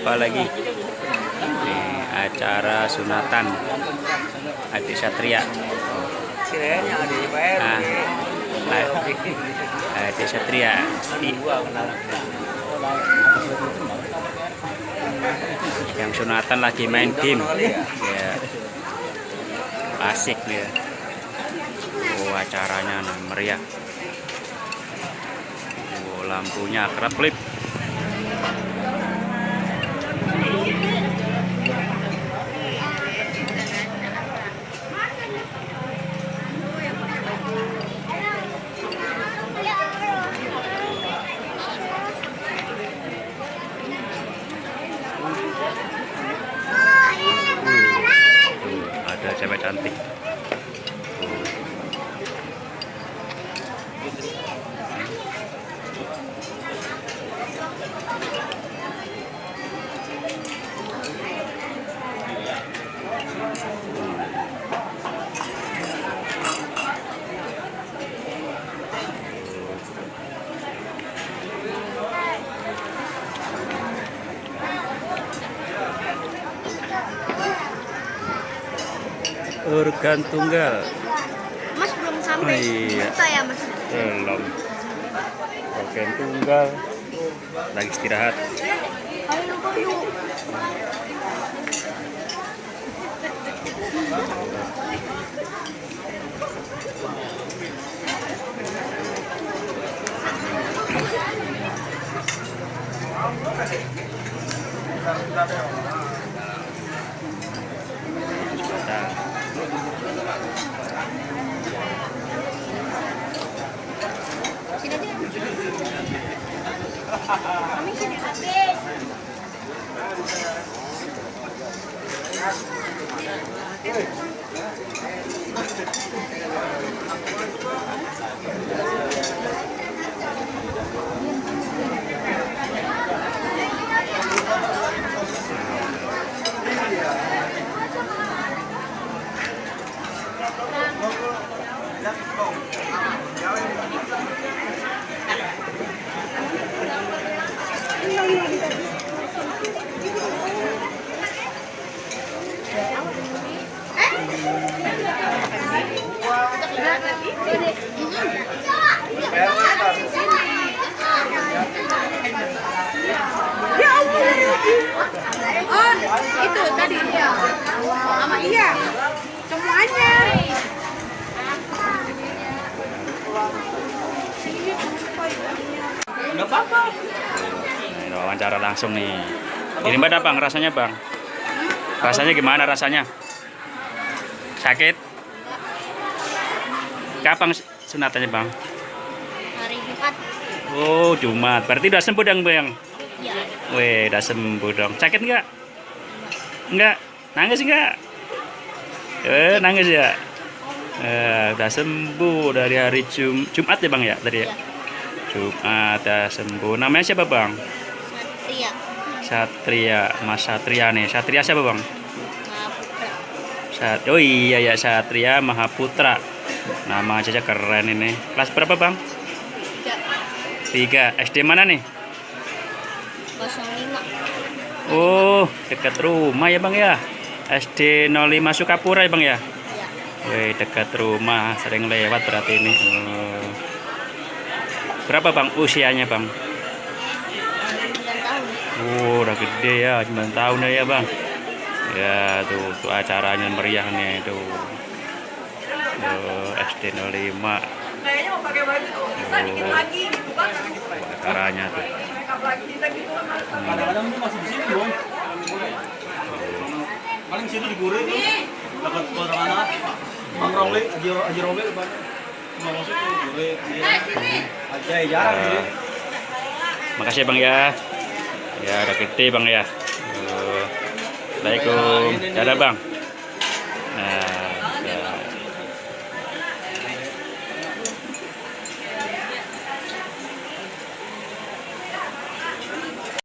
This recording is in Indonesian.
apa lagi? Nih, acara sunatan adik Satria. Nah, adik Satria. Yang sunatan lagi main game. Ya, asik dia. Oh, acaranya meriah. Oh, lampunya kerap-kerip. Ada cewek cantik. Organ tunggal. Mas belum sampai. Oh, iya. Buka ya Mas. Belum. Organ tunggal. Lagi istirahat. Ayo lupa yuk. Kami sini habis. Ya Allah. Oh, itu tadi. Sama iya. Semuanya. Enggak apa-apa. Wawancara langsung nih. Ini Mbak, Bang, rasanya Bang? Rasanya gimana rasanya? Sakit? Kapan sunatannya Bang? Hari Jumat. Oh, Jumat. Berarti udah sembuh dong Bang? Iya. Weh, udah sembuh dong. Sakit nggak? Nggak? Nangis nggak? Nangis ya? Udah sembuh dari hari Jumat ya Bang ya tadi ya? Iya. Jumat udah sembuh. Namanya siapa Bang? Satria. Satria, Mas Satria nih. Satria siapa Bang? Mahaputra. Oh iya ya, Satria Mahaputra. Nama aja keren ini. Kelas berapa Bang? 3. SD mana nih? 05. Oh, dekat rumah ya Bang ya. SD 05 Sukapura ya Bang ya. Iya. Wih, dekat rumah, sering lewat berarti ini. Oh. Berapa Bang usianya Bang? 9 tahun. Oh, udah gede ya, 9 tahun ya Bang. Ya tuh acaranya meriah nih tuh. SD 05. Kayaknya mau pakai baju tuh bisa dikit lagi gitu kan. Acaranya tuh. Makeup lagi kita gitu. Kadang-kadang itu masih di sini dong. Paling situ digoreng tuh. Dapat anak. Bang Romli, Aji Romli depan. Mau masuk tuh goreng. Aja jarang gitu. Makasih Bang ya. Ya udah gede Bang ya. Assalamualaikum. Dadah Bang.